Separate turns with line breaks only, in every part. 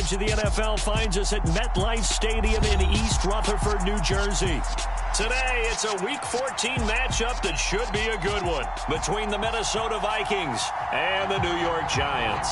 coverage of the NFL finds us at MetLife Stadium in East Rutherford, New Jersey. Today, it's a Week 14 matchup that should be a good one between the Minnesota Vikings and the New York Giants.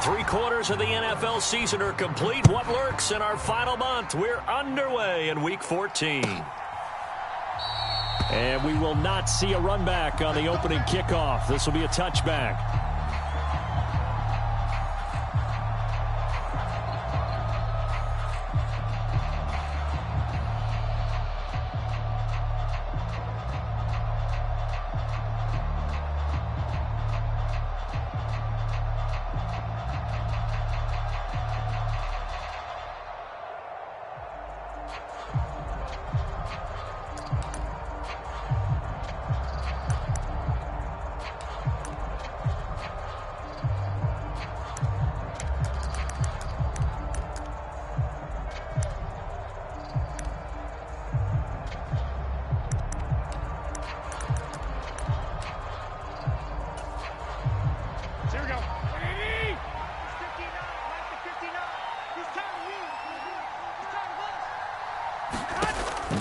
Three-quarters of the NFL season are complete. What lurks in our final month? We're underway in Week 14. And we will not see a run back on the opening kickoff. This will be a touchback.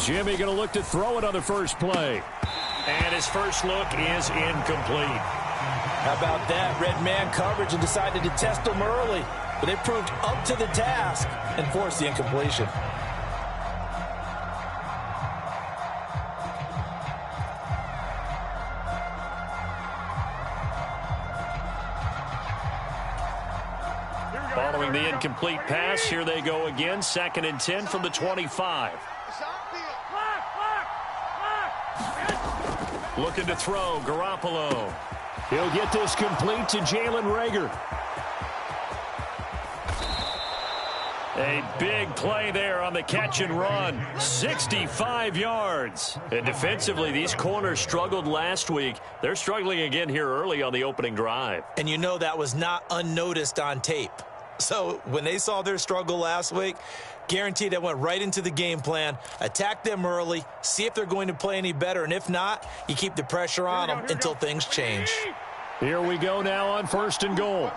Jimmy going to look to throw it on the first play. And his first look is incomplete.
How about that? Red man coverage and decided to test him early. But they proved up to the task and forced the incompletion.
Following the incomplete pass, here they go again. 2nd and 10 from the 25. Looking to throw, Garoppolo. He'll get this complete to Jalen Reagor. A big play there on the catch and run. 65 yards. And defensively, these corners struggled last week. They're struggling again here early on the opening drive.
And you know that was not unnoticed on tape. So when they saw their struggle last week, guaranteed that went right into the game plan. Attack them early, see if they're going to play any better, and if not, you keep the pressure on them until things change.
Here we go now on 1st and goal.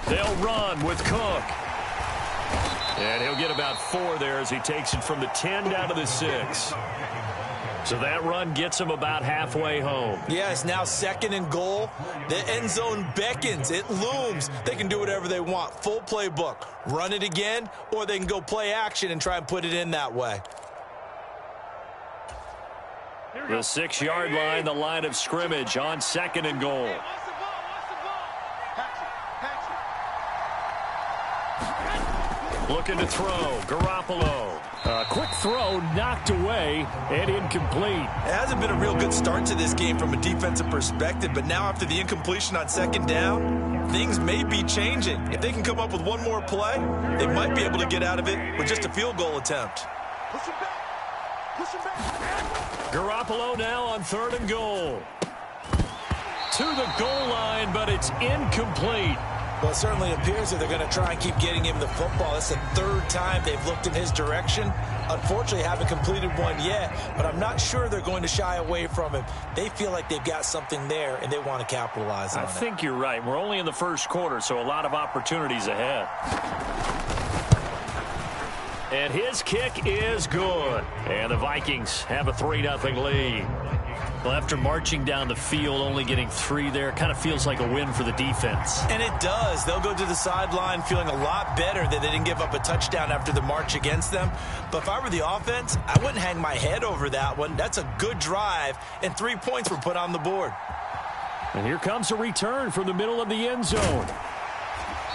They'll run with Cook. And he'll get about 4 there as he takes it from the 10 down to the 6. So that run gets him about halfway home.
Yeah, it's now 2nd and goal. The end zone beckons. It looms. They can do whatever they want. Full playbook. Run it again, or they can go play action and try and put it in that way.
The 6-yard line, the line of scrimmage on 2nd and goal. Looking to throw, Garoppolo. A quick throw knocked away and incomplete.
It hasn't been a real good start to this game from a defensive perspective, but now after the incompletion on 2nd down, things may be changing. If they can come up with one more play, they might be able to get out of it with just a field goal attempt.
Push him back. Push him back.
Garoppolo now on 3rd and goal. To the goal line, but it's incomplete.
Well, it certainly appears that they're going to try and keep getting him the football. It's the 3rd time they've looked in his direction. Unfortunately, haven't completed one yet, but I'm not sure they're going to shy away from him. They feel like they've got something there, and they want to capitalize on it.
I think you're right. We're only in the 1st quarter, so a lot of opportunities ahead. And his kick is good. And the Vikings have a 3-0 lead. Well, after marching down the field, only getting 3 there, kind of feels like a win for the defense.
And it does. They'll go to the sideline feeling a lot better that they didn't give up a touchdown after the march against them. But if I were the offense, I wouldn't hang my head over that one. That's a good drive, and 3 points were put on the board.
And here comes a return from the middle of the end zone.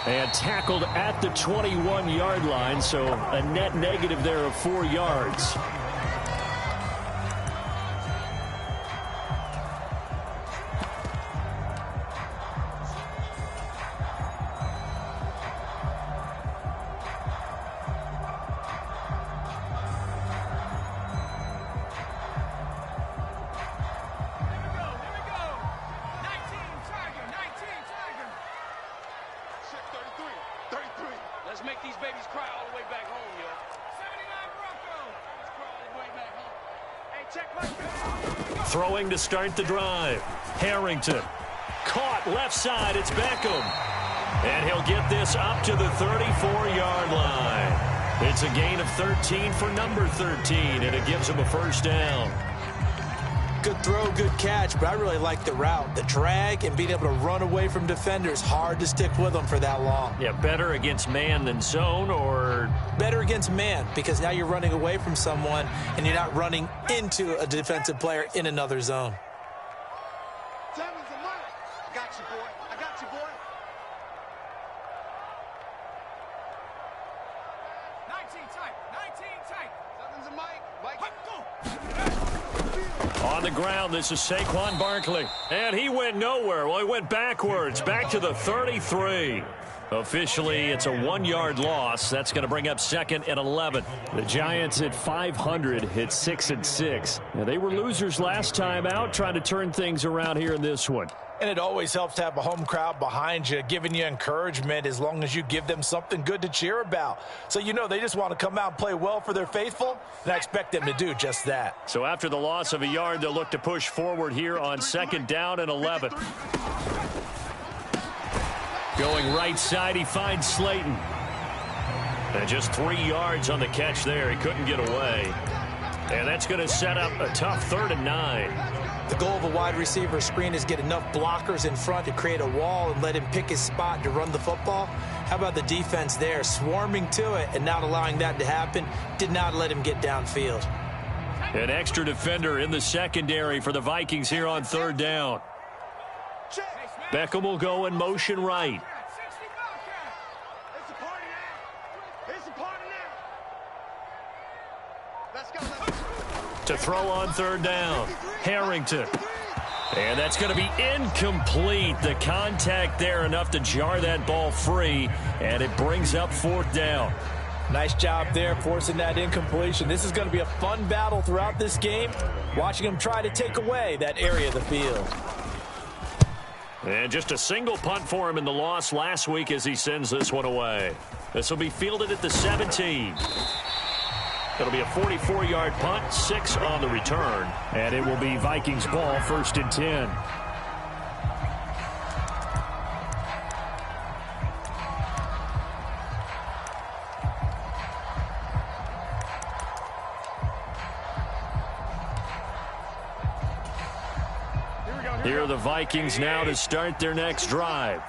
And tackled at the 21-yard line, so a net negative there of 4 yards.
Let's make these babies cry all the way back home, yo. 79 Broncos. Let's cry all the way back home. Hey, check my...
Throwing to start the drive. Harrington. Caught left side. It's Beckham. And he'll get this up to the 34-yard line. It's a gain of 13 for number 13, and it gives him a first down.
Good throw, good catch, but I really like the route. The drag and being able to run away from defenders, hard to stick with them for that long.
Yeah, better against man than zone, or...
Better against man, because now you're running away from someone and you're not running into a defensive player in another zone.
I got you, boy. I got you, boy. 19 tight. 19 tight. Seven's a Mike. Mike, go.
On the ground, this is Saquon Barkley. And he went nowhere. Well, he went backwards, back to the 33. Officially, it's a 1-yard loss. That's going to bring up 2nd and 11. The Giants at 500 hit 6-6. Now, they were losers last time out, trying to turn things around here in this one.
And it always helps to have a home crowd behind you, giving you encouragement as long as you give them something good to cheer about. So you know they just want to come out and play well for their faithful, and I expect them to do just that.
So after the loss of a yard, they'll look to push forward here on 2nd down and 11. Going right side, he finds Slayton. And just 3 yards on the catch there. He couldn't get away. And that's going to set up a tough 3rd and 9.
The goal of a wide receiver screen is get enough blockers in front to create a wall and let him pick his spot to run the football. How about the defense there, swarming to it and not allowing that to happen? Did not let him get downfield.
An extra defender in the secondary for the Vikings here on 3rd down. Beckham will go in motion right.
It's a party now. It's a party now. Let's go.
To throw on 3rd down, Harrington. And that's going to be incomplete. The contact there enough to jar that ball free, and it brings up 4th down.
Nice job there forcing that incompletion. This is going to be a fun battle throughout this game, watching him try to take away that area of the field.
And just a single punt for him in the loss last week as he sends this one away. This will be fielded at the 17. It'll be a 44-yard punt, 6 on the return. And it will be Vikings ball, 1st and 10. Here are the Vikings now to start their next drive.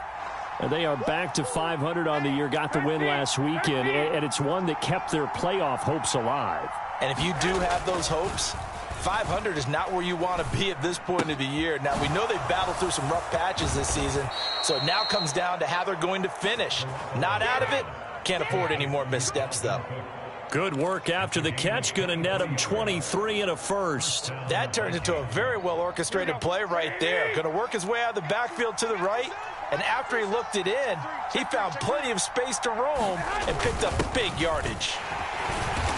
And they are back to 500 on the year, got the win last weekend, and it's one that kept their playoff hopes alive.
And if you do have those hopes, 500 is not where you want to be at this point of the year. Now, we know they've battled through some rough patches this season, so it now comes down to how they're going to finish. Not out of it, can't afford any more missteps, though.
Good work after the catch, going to net him 23 and a first.
That turns into a very well-orchestrated play right there. Going to work his way out of the backfield to the right, and after he looked it in, he found plenty of space to roam and picked up big yardage.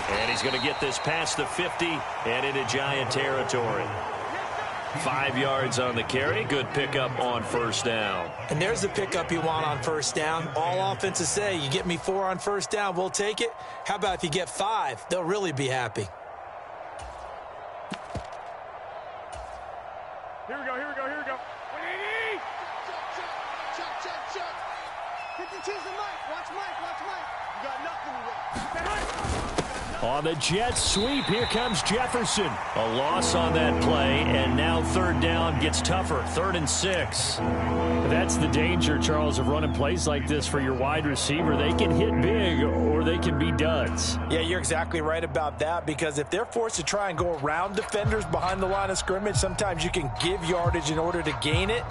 And he's going to get this past the 50 and into Giant territory. 5 yards on the carry. Good pickup on 1st down.
And there's the pickup you want on 1st down. All offenses say, you get me 4 on 1st down, we'll take it. How about if you get 5? They'll really be happy.
Here we go. 180. Chuck. 52's the Mike. Watch Mike. You got nothing to do.
On the jet sweep, here comes Jefferson. A loss on that play, and now third down gets tougher. 3rd and 6. That's the danger, Charles, of running plays like this for your wide receiver. They can hit big or they can be duds.
Yeah, you're exactly right about that, because if they're forced to try and go around defenders behind the line of scrimmage, sometimes you can give yardage in order to gain it.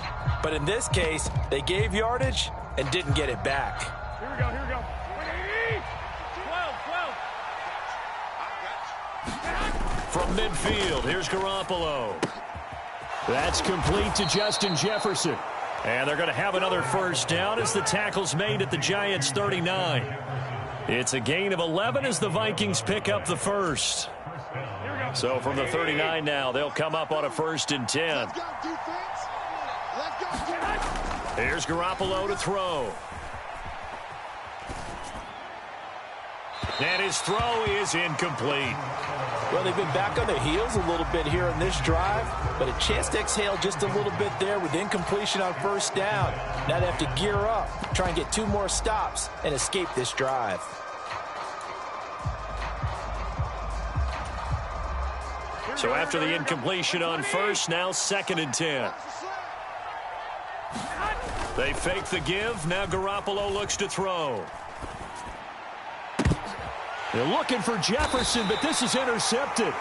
But in this case, they gave yardage and didn't get it back.
Here we go, here we go. 12.
From midfield, here's Garoppolo. That's complete to Justin Jefferson. And they're going to have another first down as the tackle's made at the Giants' 39. It's a gain of 11 as the Vikings pick up the first. So from the 39 now, they'll come up on a 1st and 10.
Let's go, defense. Let's go.
Here's Garoppolo to throw. And his throw is incomplete.
Well, they've been back on their heels a little bit here in this drive, but a chance to exhale just a little bit there with incompletion on 1st down. Now they have to gear up, try and get 2 more stops, and escape this drive.
So after the incompletion on 1st, now 2nd and 10. They fake the give. Now Garoppolo looks to throw. They're looking for Jefferson, but this is intercepted.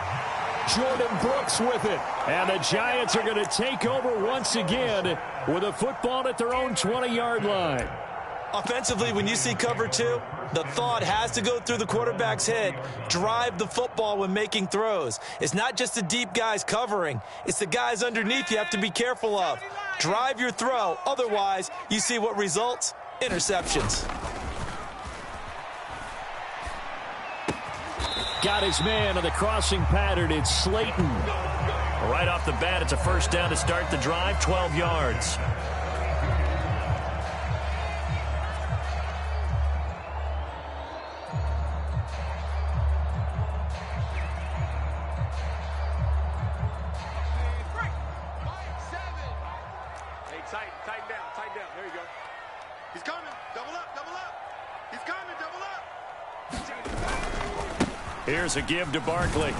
Jordan Brooks with it. And the Giants are going to take over once again with a football at their own 20-yard line.
Offensively, when you see cover 2, the thought has to go through the quarterback's head. Drive the football when making throws. It's not just the deep guys covering. It's the guys underneath you have to be careful of. Drive your throw. Otherwise, you see what results? Interceptions.
Got his man on the crossing pattern. It's Slayton. Right off the bat, it's a first down to start the drive, 12 yards.
Tighten down. There you go.
He's coming. Double up. He's coming. Double up.
Here's a give to Barkley.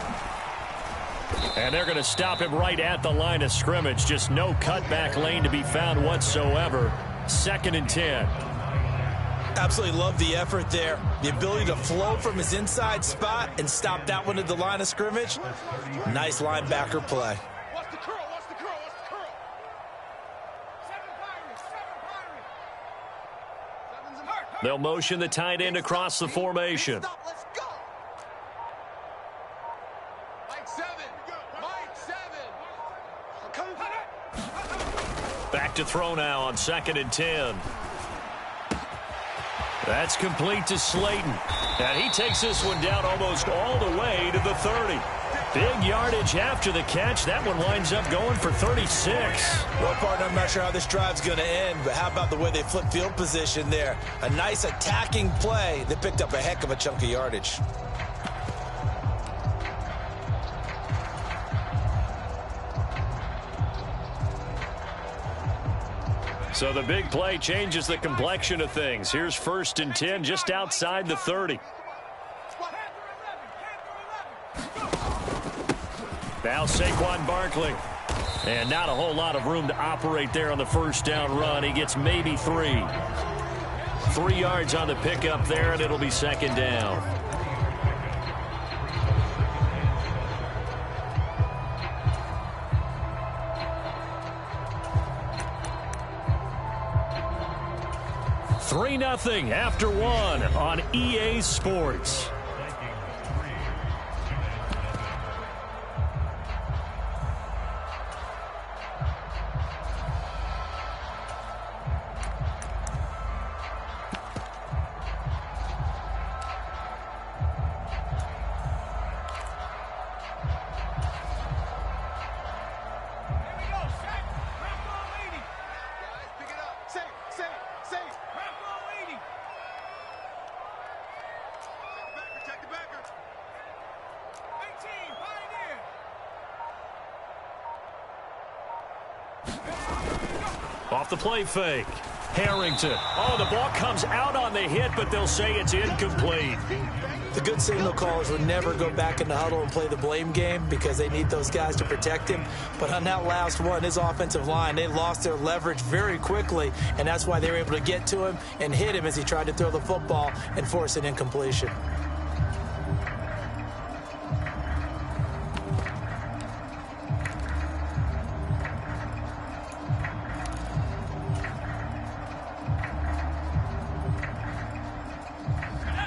And they're going to stop him right at the line of scrimmage. Just no cutback lane to be found whatsoever. 2nd and 10.
Absolutely love the effort there. The ability to flow from his inside spot and stop that one at the line of scrimmage. Nice linebacker play.
Watch the curl.
They'll motion the tight end across the formation.
Let's go.
Mike 7.
Back to throw now on 2nd and 10. That's complete to Slayton. And he takes this one down almost all the way to the 30. Big yardage after the catch. That one winds up going for 36.
Well, partner, I'm not sure how this drive's going to end, but how about the way they flip field position there? A nice attacking play that picked up a heck of a chunk of yardage.
So the big play changes the complexion of things. Here's 1st and 10 just outside the 30. Now Saquon Barkley. And not a whole lot of room to operate there on the first down run. He gets maybe 3. 3 yards on the pickup there, and it'll be 2nd down. Three 3-0 after 1 on EA Sports. Off the play fake. Harrington. Oh, the ball comes out on the hit, but they'll say it's incomplete.
The good signal callers would never go back in the huddle and play the blame game because they need those guys to protect him. But on that last one, his offensive line, they lost their leverage very quickly, and that's why they were able to get to him and hit him as he tried to throw the football and force an incompletion.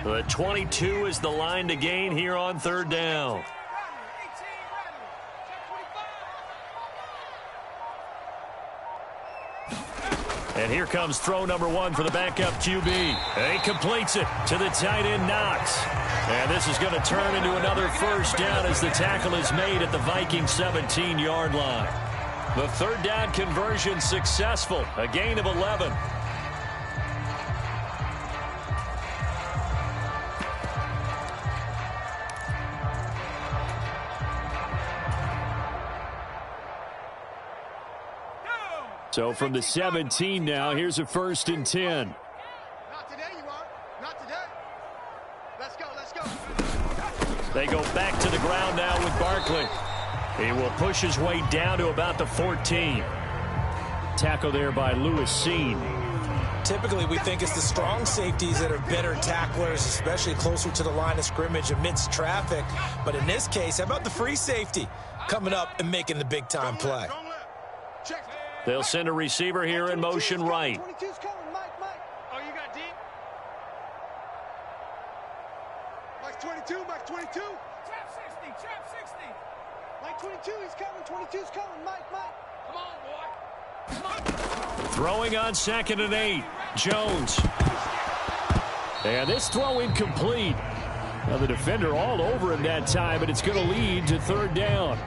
The 22 is the line to gain here on third down. And here comes throw number 1 for the backup QB. And he completes it to the tight end, Knox. And this is going to turn into another first down as the tackle is made at the Vikings 17-yard line. The third down conversion successful, a gain of 11. So from the 17 now, here's a 1st and 10.
Not today, you are. Not today. Let's go, let's go.
They go back to the ground now with Barkley. He will push his way down to about the 14. Tackle there by Lewis Seen.
Typically, we think it's the strong safeties that are better tacklers, especially closer to the line of scrimmage amidst traffic. But in this case, how about the free safety coming up and making the big-time play?
Don't left. Check.
They'll send a receiver here in motion right.
22's coming, Mike. Oh, you got deep?
Mike 22, Mike 22.
Trap 60, trap 60.
Mike 22, he's coming. 22's coming, Mike.
Come on, boy. Come on.
Throwing on 2nd and 8. Jones. And this throw incomplete. Now the defender all over him that time, but it's going to lead to third down.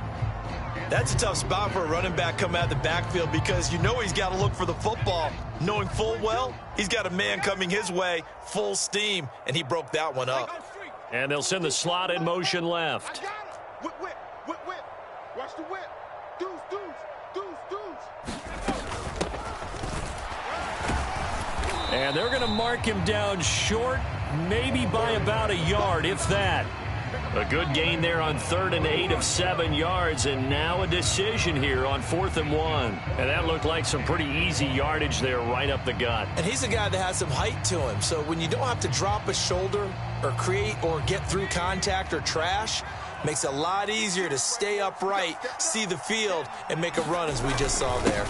That's a tough spot for a running back coming out of the backfield because you know he's got to look for the football, knowing full well he's got a man coming his way, full steam, and he broke that one up.
And they'll send the slot in motion left.
I got him. Whip, whip, whip, whip. Watch the whip. Deuce, deuce, deuce, deuce.
And they're going to mark him down short, maybe by about a yard, if that. A good gain there on 3rd and 8 of 7 yards, and now a decision here on 4th and 1. And that looked like some pretty easy yardage there right up the gut.
And he's a guy that has some height to him, so when you don't have to drop a shoulder or create or get through contact or trash, makes it a lot easier to stay upright, see the field, and make a run as we just saw there.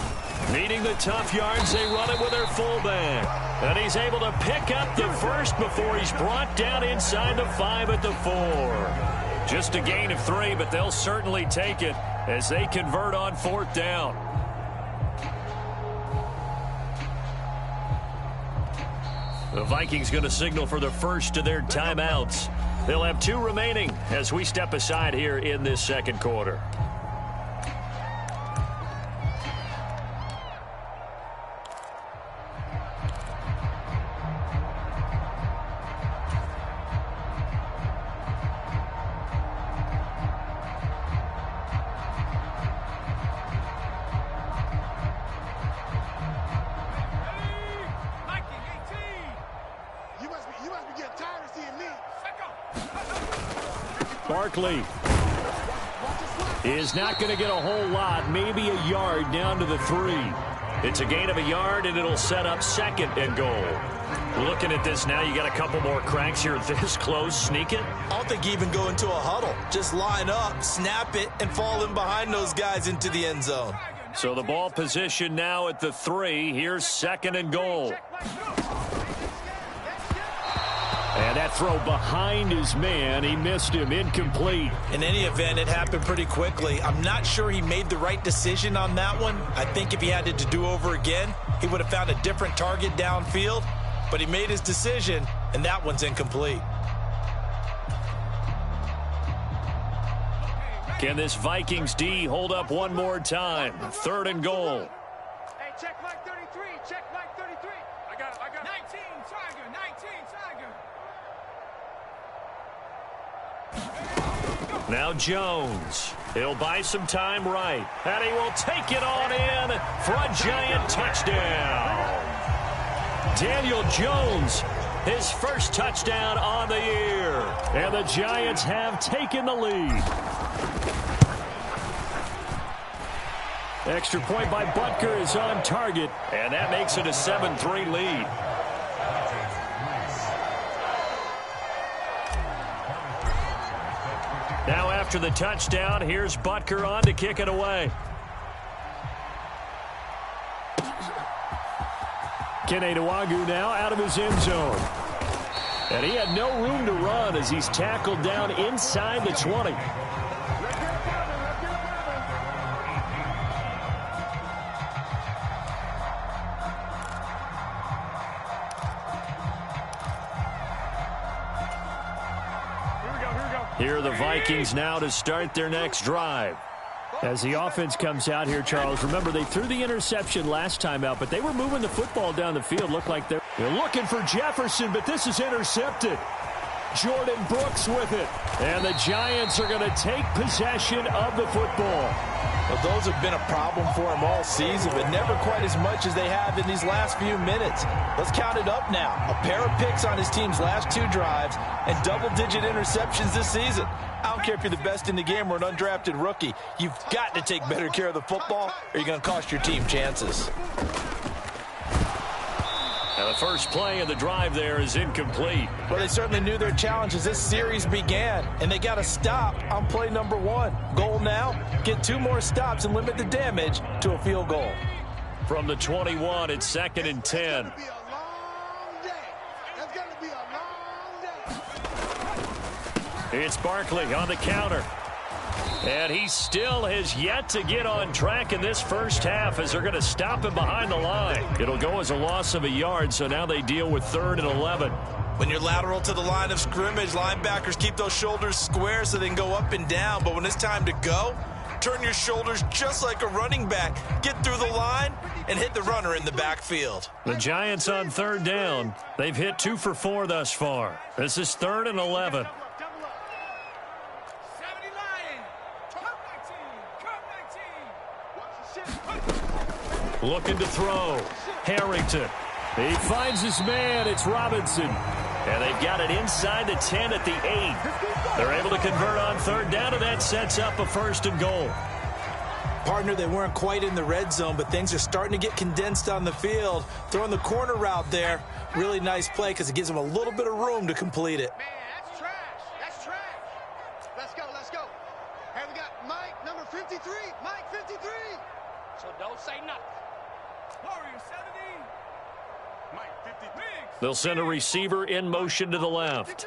Needing the tough yards, they run it with their fullback. And he's able to pick up the first before he's brought down inside the 5 at the 4. Just a gain of 3, but they'll certainly take it as they convert on 4th down. The Vikings going to signal for the first of their timeouts. They'll have 2 remaining as we step aside here in this second quarter. Barkley is not going to get a whole lot, maybe a yard down to the 3. It's a gain of a yard, and it'll set up 2nd and goal. Looking at this now, you got a couple more cracks here this close. Sneak it.
I don't think you even go into a huddle. Just line up, snap it, and fall in behind those guys into the end zone.
So the ball position now at the 3. Here's 2nd and goal. And that throw behind his man, he missed him, incomplete.
In any event, it happened pretty quickly. I'm not sure he made the right decision on that one. I think if he had it to do over again, he would have found a different target downfield. But he made his decision, and that one's incomplete.
Can this Vikings D hold up one more time? 3rd and goal.
Hey, check Mike 33. Check Mike 33. I got it. 19, Tiger. 19, Tiger.
Now Jones. He'll buy some time right. And he will take it on in for a giant touchdown. Daniel Jones, his first touchdown on the year. And the Giants have taken the lead. Extra point by Butker is on target, and that makes it a 7-3 lead. Now after the touchdown, here's Butker on to kick it away. Kene Nwagu now out of his end zone. And he had no room to run as he's tackled down inside the 20. Here are the Vikings now to start their next drive. As the offense comes out here, Charles, remember they threw the interception last time out, but they were moving the football down the field. Looked like they're looking for Jefferson, but this is intercepted. Jordan Brooks with it. And the Giants are going to take possession of the football.
Well, those have been a problem for him all season, but never quite as much as they have in these last few minutes. Let's count it up now. A pair of picks on his team's last 2 drives and double-digit interceptions this season. I don't care if you're the best in the game or an undrafted rookie. You've got to take better care of the football or you're going to cost your team chances.
Now the first play of the drive there is incomplete.
Well, they certainly knew their challenge as this series began, and they got to stop on play number 1. Goal now, get 2 more stops and limit the damage to a field goal.
From the 21, it's 2nd and 10. It's Barkley on the counter. And he still has yet to get on track in this first half as they're going to stop him behind the line. It'll go as a loss of a yard, so now they deal with 3rd and 11.
When you're lateral to the line of scrimmage, linebackers keep those shoulders square so they can go up and down. But when it's time to go, turn your shoulders just like a running back. Get through the line and hit the runner in the backfield.
The Giants on 3rd down. They've hit 2 for 4 thus far. This is 3rd and 11. Looking to throw. Harrington. He finds his man. It's Robinson. And they've got it inside the 10 at the 8. They're able to convert on 3rd down, and that sets up a 1st and goal.
Partner, they weren't quite in the red zone, but things are starting to get condensed on the field. Throwing the corner route there. Really nice play because it gives them a little bit of room to complete it.
Man, that's trash. That's trash. Let's go, let's go. Hey, we got Mike, number 53. Mike, 53.
So don't say nothing. Warrior 70. Mike 53.
They'll send a receiver in motion to the left.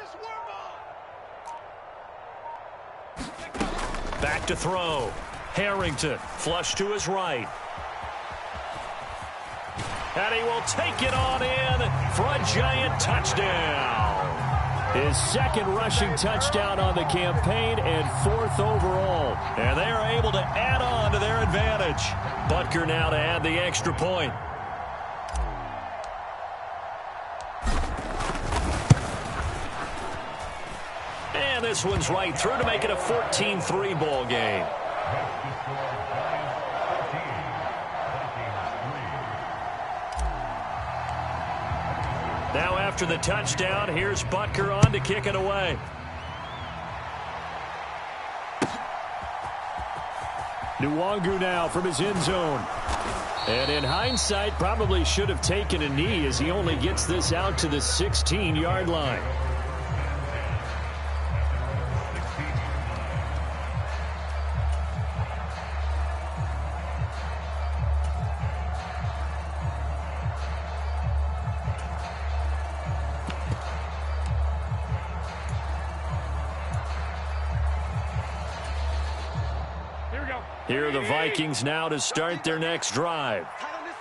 Back to throw. Harrington, flush to his right. And he will take it on in for a Giant touchdown. His 2nd rushing touchdown on the campaign and 4th overall. And they are able to add on to their advantage. Butker now to add the extra point. And this one's right through to make it a 14-3 ball game. Now after the touchdown, here's Butker on to kick it away. Nwagu now from his end zone. And in hindsight, probably should have taken a knee as he only gets this out to the 16-yard line. Here are the Vikings now to start their next drive.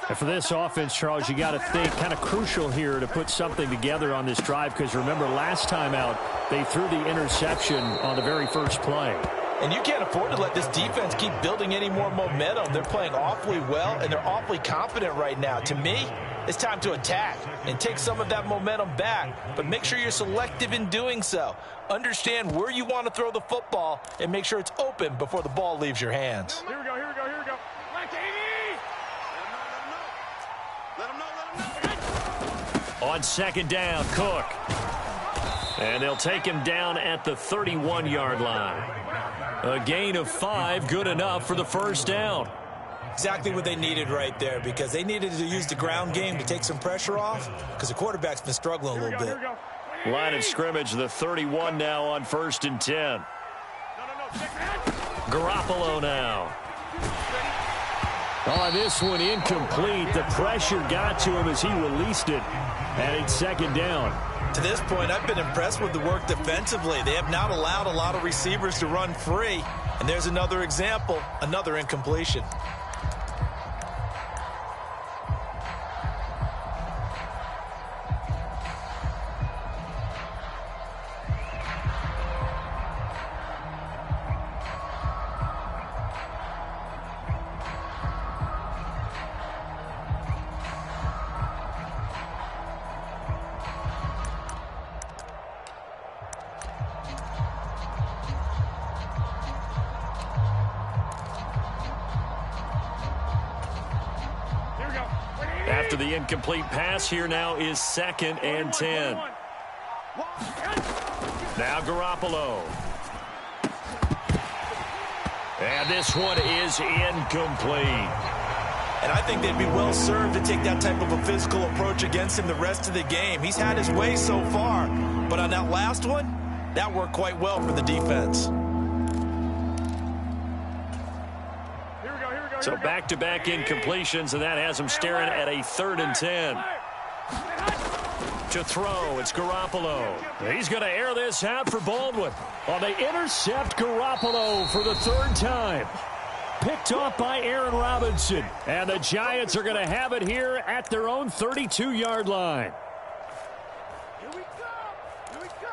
And for this offense, Charles, you got to think kind of crucial here to put something together on this drive because remember last time out they threw the interception on the very first play.
And you can't afford to let this defense keep building any more momentum. They're playing awfully well, and they're awfully confident right now. To me, it's time to attack and take some of that momentum back. But make sure you're selective in doing so. Understand where you want to throw the football and make sure it's open before the ball leaves your hands.
Here we go, here we go, here we go. Like 80! Let him know, let him know. Let him know, let him know.
On second down, Cook. And they'll take him down at the 31-yard line. A gain of 5, good enough for the first down.
Exactly what they needed right there, because they needed to use the ground game to take some pressure off, because the quarterback's been struggling a little bit.
Line of scrimmage, the 31 now on 1st and 10. Garoppolo now. On this one, incomplete. The pressure got to him as he released it. And it's second down.
To this point, I've been impressed with the work defensively. They have not allowed a lot of receivers to run free. And there's another example, another incompletion.
After the incomplete pass, here now is 2nd and 10. Now Garoppolo. And this one is incomplete.
And I think they'd be well served to take that type of a physical approach against him the rest of the game. He's had his way so far, but on that last one, that worked quite well for the defense.
So back-to-back incompletions, and that has him staring at a 3rd and 10. To throw, it's Garoppolo. He's going to air this out for Baldwin. Well, they intercept Garoppolo for the 3rd time. Picked off by Aaron Robinson. And the Giants are going to have it here at their own 32-yard line.
Here we go. Here we go.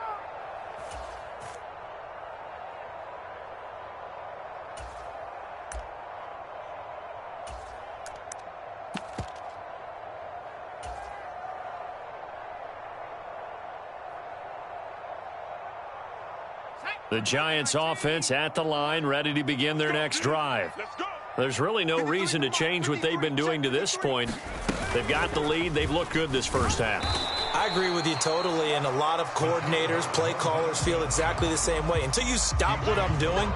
The Giants offense at the line, ready to begin their next drive. There's really no reason to change what they've been doing to this point. They've got the lead. They've looked good this first half.
I agree with you totally, and a lot of coordinators, play callers feel exactly the same way. Until you stop what I'm doing,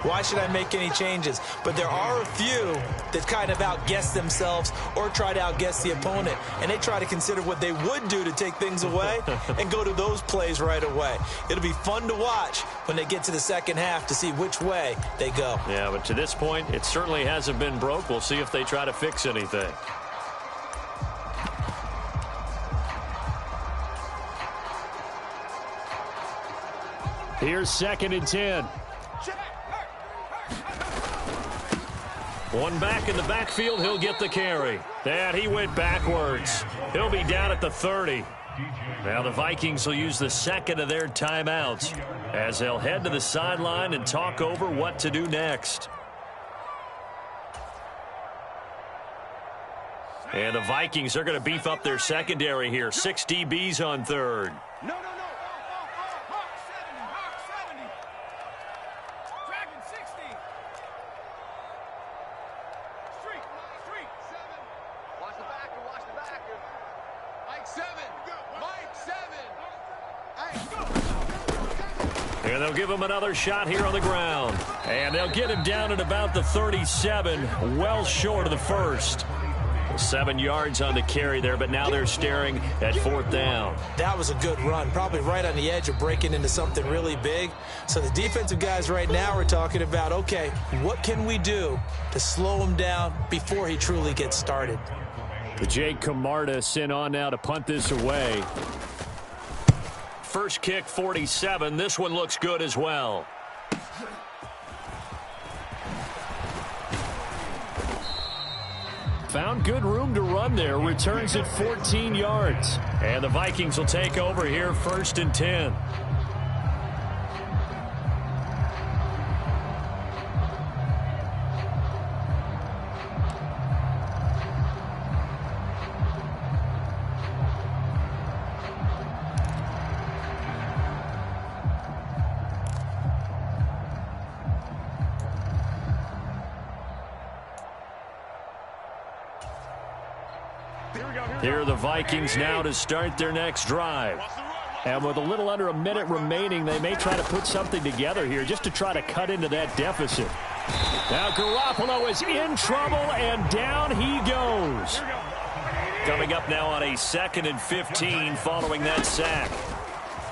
why should I make any changes? But there are a few that kind of outguess themselves or try to outguess the opponent, and they try to consider what they would do to take things away and go to those plays right away. It'll be fun to watch when they get to the second half to see which way they go.
Yeah, but to this point, it certainly hasn't been broke. We'll see if they try to fix anything. Here's 2nd and 10. One back in the backfield, he'll get the carry. And he went backwards. He'll be down at the 30. Now the Vikings will use the 2nd of their timeouts as they'll head to the sideline and talk over what to do next. And the Vikings are going to beef up their secondary here. 6 DBs on 3rd.
No. Hawk 70. Dragon 60. Street.
Watch the backer. Mike 7.
And they'll give him another shot here on the ground. And they'll get him down at about the 37, well short of the first. 7 yards on the carry there, but now they're staring at 4th down.
That was a good run, probably right on the edge of breaking into something really big. So the defensive guys right now are talking about, okay, what can we do to slow him down before he truly gets started?
Jake Camarda sent on now to punt this away. First kick, 47. This one looks good as well. Found good room to run there. Returns at 14 yards. And the Vikings will take over here, 1st and 10. Here are the Vikings now to start their next drive. And with a little under a minute remaining, they may try to put something together here just to try to cut into that deficit. Now Garoppolo is in trouble, and down he goes. Coming up now on a 2nd and 15 following that sack.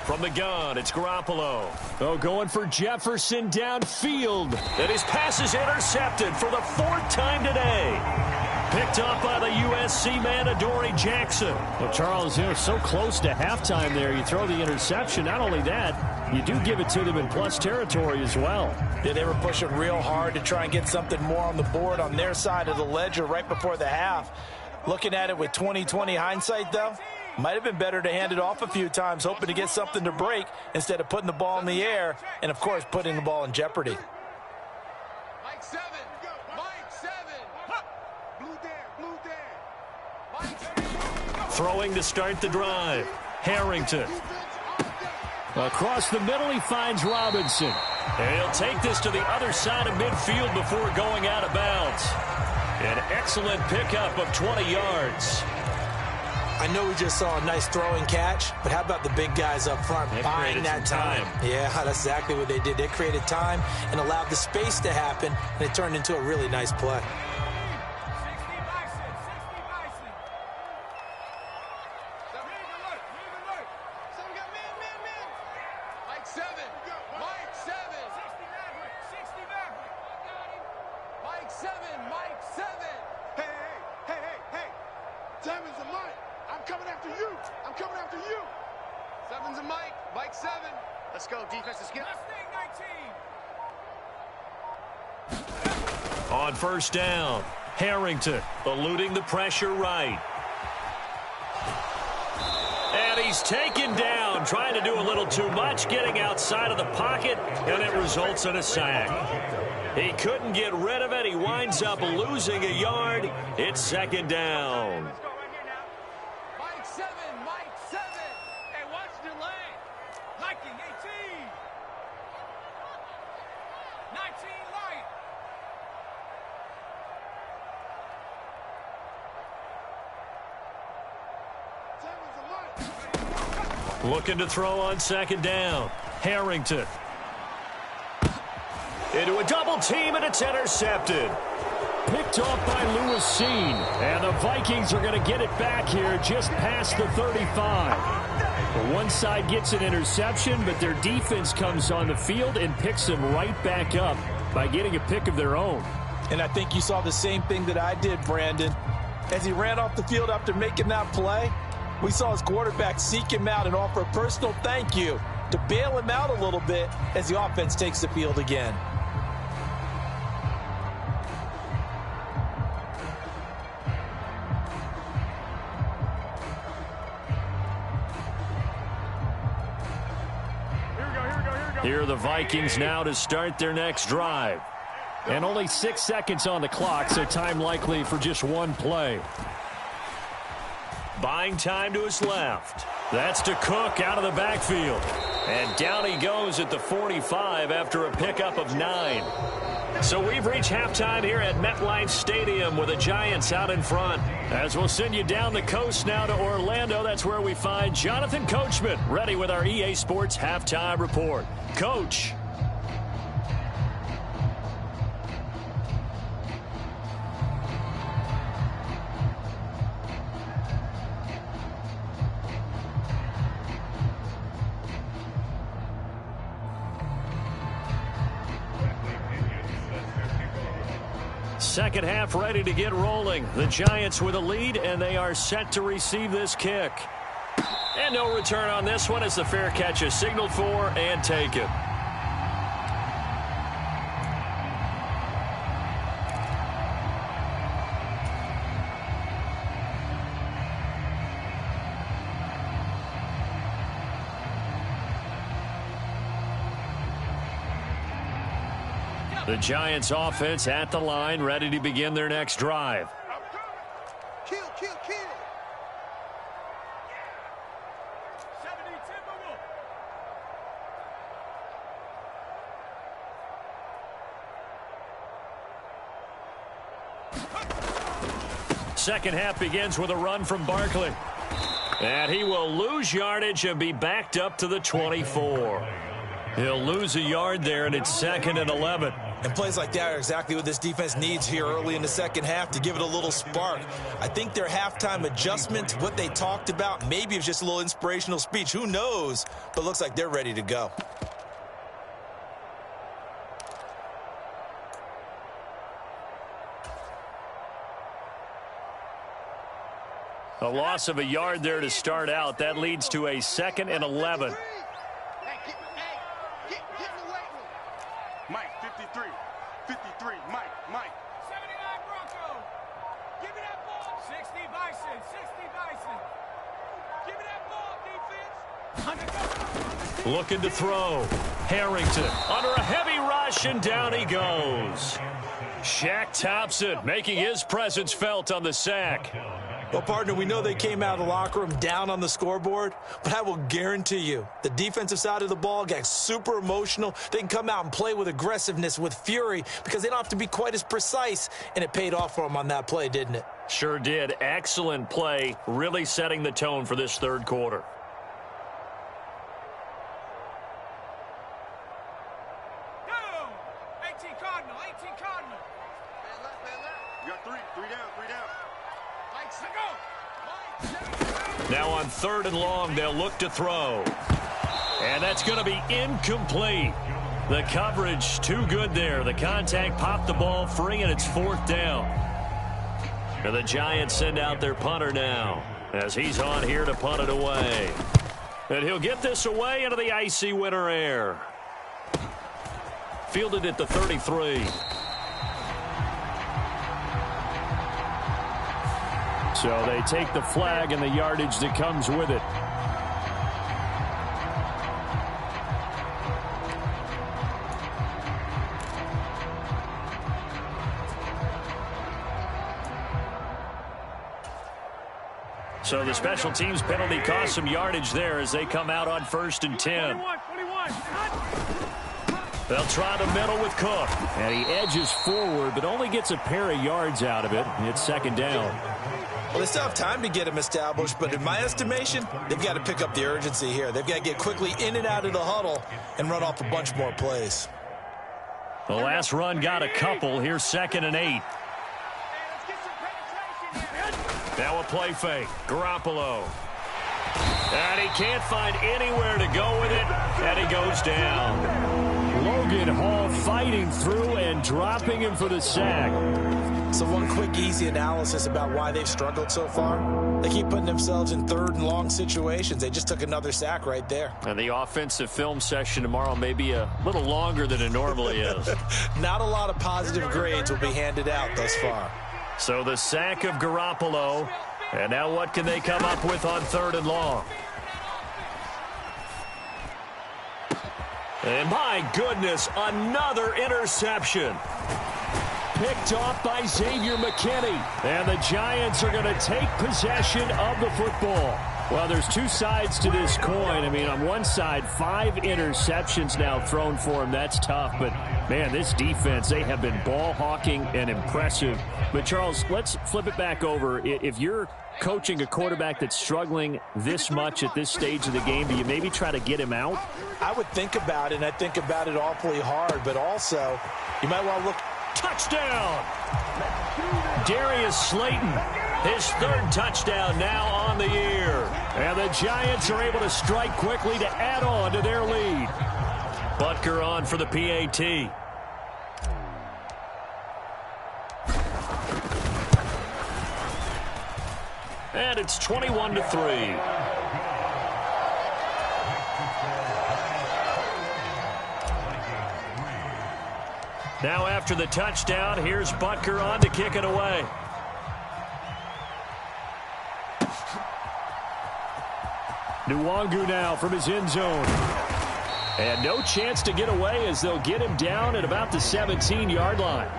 From the gun, it's Garoppolo. Oh, going for Jefferson downfield. And his pass is intercepted for the 4th time today. Picked up by the USC man, Adoree Jackson. Well, Charles, so close to halftime there. You throw the interception. Not only that, you do give it to them in plus territory as well.
Yeah, they were pushing real hard to try and get something more on the board on their side of the ledger right before the half. Looking at it with 20/20 hindsight, though, might have been better to hand it off a few times, hoping to get something to break instead of putting the ball in the air and, of course, putting the ball in jeopardy.
Mike 7. Mike 7. Blue there. Mike 7.
Throwing to start the drive. Harrington. Across the middle, he finds Robinson. And he'll take this to the other side of midfield before going out of bounds. An excellent pickup of 20 yards.
I know we just saw a nice throwing catch, but how about the big guys up front buying that time? Yeah, that's exactly what they did. They created time and allowed the space to happen, and it turned into a really nice play.
7's a Mike. I'm coming after you. I'm coming after you.
7's a Mike. Mike 7. Let's go. Defense is good.
On first down, Harrington eluding the pressure right. And he's taken down, trying to do a little too much, getting outside of the pocket, and it results in a sack. He couldn't get rid of it. He winds up losing a yard. It's second down.
Let's go right here now. Mike 7, Mike 7. Hey, watch the lane. Liking 18. 19 Lion.
Looking to throw on second down. Harrington. Into a double team, and it's intercepted. Picked off by Lewis Seen. And the Vikings are going to get it back here just past the 35. One side gets an interception, but their defense comes on the field and picks them right back up by getting a pick of their own.
And I think you saw the same thing that I did, Brandon. As he ran off the field after making that play, we saw his quarterback seek him out and offer a personal thank you to bail him out a little bit as the offense takes the field again.
Here are the Vikings now to start their next drive. And only 6 seconds on the clock, so time likely for just one play. Buying time to his left. That's to Cook out of the backfield. And down he goes at the 45 after a pickup of 9. So we've reached halftime here at MetLife Stadium with the Giants out in front. As we'll send you down the coast now to Orlando, that's where we find Jonathan Coachman ready with our EA Sports Halftime Report. Coach. Second half ready to get rolling. The Giants with a lead, and they are set to receive this kick. And no return on this one as the fair catch is signaled for and taken. The Giants offense at the line, ready to begin their next drive.
Kill, kill, kill.
70 Timberwolves.
second half begins with a run from Barkley. And he will lose yardage and be backed up to the 24. He'll lose a yard there, and it's 2nd and 11.
And plays like that are exactly what this defense needs here early in the second half to give it a little spark. I think their halftime adjustment, what they talked about, maybe it's just a little inspirational speech. Who knows? But it looks like they're ready to go.
A loss of a yard there to start out. That leads to a 2nd and 11.
Mike, 53. 53. Mike.
79 Broncos. Give me that ball. 60 Bison. 60 Bison. Give me that ball, defense.
Looking to throw. Harrington under a heavy rush, and down he goes. Shaq Thompson making his presence felt on the sack.
Well, partner, we know they came out of the locker room down on the scoreboard, but I will guarantee you the defensive side of the ball got super emotional. They can come out and play with aggressiveness, with fury, because they don't have to be quite as precise, and it paid off for them on that play, didn't it?
Sure did. Excellent play, really setting the tone for this third quarter.
Go! 18 Cardinal. 18 Cardinal.
You got 3. 3 down. 3 down.
Now on 3rd and long, they'll look to throw. And that's going to be incomplete. The coverage too good there. The contact popped the ball free, and it's 4th down. And the Giants send out their punter now as he's on here to punt it away. And he'll get this away into the icy winter air. Fielded at the 33. So they take the flag and the yardage that comes with it. So the special teams penalty cost some yardage there as they come out on 1st and 10.
21.
They'll try the middle with Cook. And he edges forward, but only gets a pair of yards out of it. It's 2nd down.
Well, they still have time to get him established, but in my estimation, they've got to pick up the urgency here. They've got to get quickly in and out of the huddle and run off a bunch more plays.
The last run got a couple. Here's 2nd and 8. Now a play fake. Garoppolo. And he can't find anywhere to go with it, and he goes down. Logan Hall fighting through and dropping him for the sack.
So one quick, easy analysis about why they've struggled so far. They keep putting themselves in 3rd and long situations. They just took another sack right there.
And the offensive film session tomorrow may be a little longer than it normally is.
Not a lot of positive grades will be handed out thus far.
So the sack of Garoppolo. And now what can they come up with on 3rd and long? And my goodness, another interception. Picked off by Xavier McKinney. And the Giants are going to take possession of the football. Well, there's two sides to this coin. I mean, on one side, 5 interceptions now thrown for him. That's tough. But, man, this defense, they have been ball hawking and impressive. But, Charles, let's flip it back over. If you're coaching a quarterback that's struggling this much at this stage of the game, do you maybe try to get him out?
I would think about it, and I think about it awfully hard. But also, you might want to look.
Touchdown! Darius Slayton, his 3rd touchdown now on the year. And the Giants are able to strike quickly to add on to their lead. Butker on for the PAT. And it's 21-3. Now after the touchdown, here's Butker on to kick it away. Nwangu now from his end zone. And no chance to get away as they'll get him down at about the 17-yard line.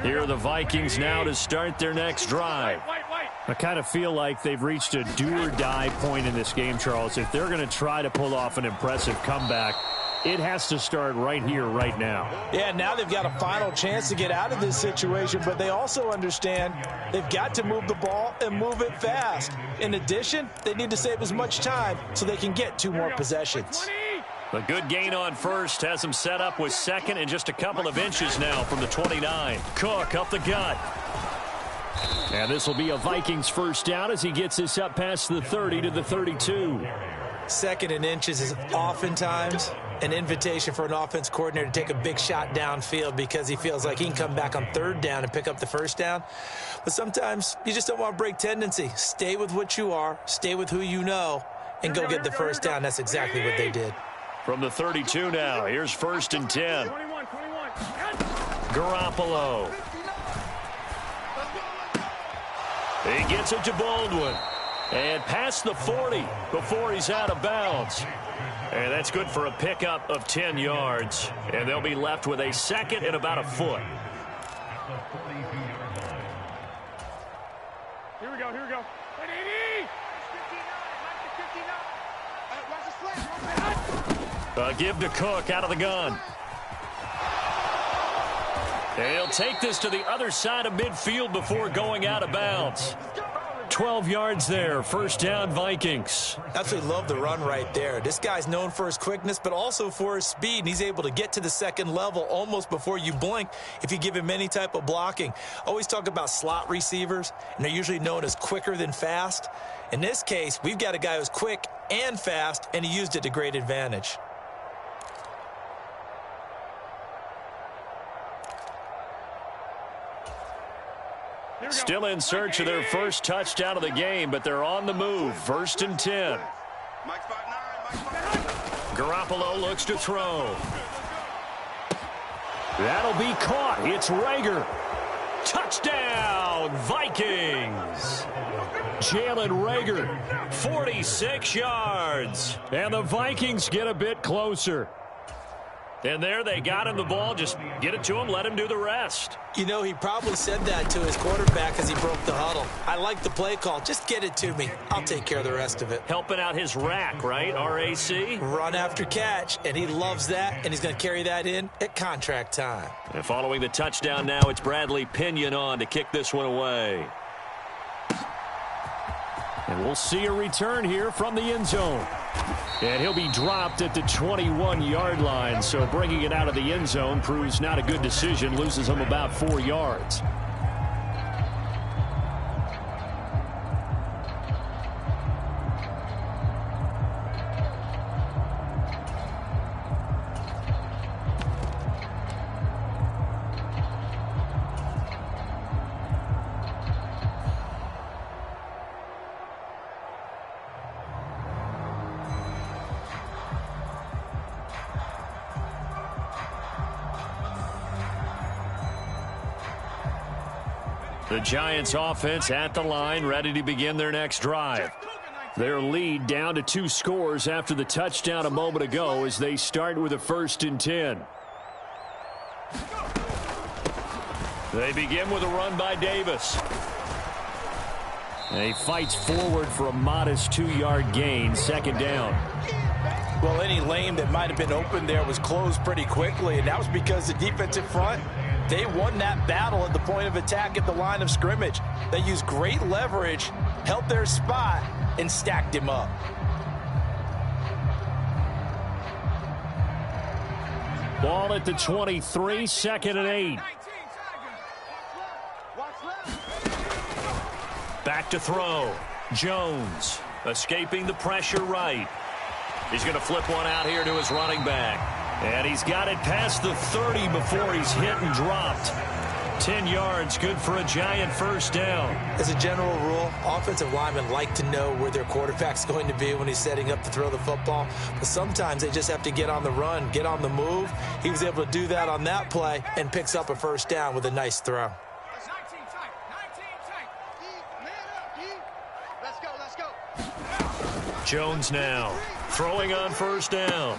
Here are the Vikings now to start their next drive. I kind of feel like they've reached a do-or-die point in this game, Charles. If they're going to try to pull off an impressive comeback, it has to start right here, right now.
Yeah, now they've got a final chance to get out of this situation, but they also understand they've got to move the ball and move it fast. In addition, they need to save as much time so they can get 2 more possessions.
A good gain on first has them set up with second and just a couple of inches now from the 29. Cook up the gut. And this will be a Vikings first down as he gets this up past the 30 to the 32.
Second and inches is oftentimes an invitation for an offense coordinator to take a big shot downfield because he feels like he can come back on 3rd down and pick up the first down. But sometimes you just don't want to break tendency. Stay with what you are, stay with who you know, and go get the first down. That's exactly what they did.
From the 32 now, here's 1st and 10. Garoppolo. He gets it to Baldwin. And past the 40 before he's out of bounds. And that's good for a pickup of 10 yards. And they'll be left with a second and about a foot.
Here we go, here we go.
Give to Cook out of the gun. And he'll take this to the other side of midfield before going out of bounds. 12 yards there. First down, Vikings.
Absolutely love the run right there. This guy's known for his quickness, but also for his speed. And he's able to get to the second level almost before you blink if you give him any type of blocking. Always talk about slot receivers, and they're usually known as quicker than fast. In this case, we've got a guy who's quick and fast, and he used it to great advantage.
Still in search of their first touchdown of the game, but they're on the move. 1st and 10. Garoppolo looks to throw. That'll be caught. It's Rager. Touchdown, Vikings. Jalen Rager, 46 yards. And the Vikings get a bit closer. And there they got him the ball. Just get it to him, let him do the rest.
You know, he probably said that to his quarterback as he broke the huddle. I like the play call. Just get it to me. I'll take care of the rest of it.
Helping out his rack, right? RAC?
Run after catch, and he loves that, and he's going to carry that in at contract time.
And following the touchdown now, it's Bradley Pinion on to kick this one away. And we'll see a return here from the end zone. And he'll be dropped at the 21-yard line, so bringing it out of the end zone proves not a good decision, loses him about 4 yards. The Giants offense at the line, ready to begin their next drive. Their lead down to 2 scores after the touchdown a moment ago as they start with a 1st and 10. They begin with a run by Davis. And he fights forward for a modest 2-yard gain, 2nd down.
Well, any lane that might have been open there was closed pretty quickly, and that was because the defensive front, they won that battle at the point of attack at the line of scrimmage. They used great leverage, held their spot, and stacked him up.
Ball at the 23, 2nd and 8. Back to throw. Jones escaping the pressure right. He's going to flip one out here to his running back. And he's got it past the 30 before he's hit and dropped. 10 yards, good for a Giant first down.
As a general rule, offensive linemen like to know where their quarterback's going to be when he's setting up to throw the football. But sometimes they just have to get on the run, get on the move. He was able to do that on that play and picks up a first down with a nice throw.
Jones now throwing on first down.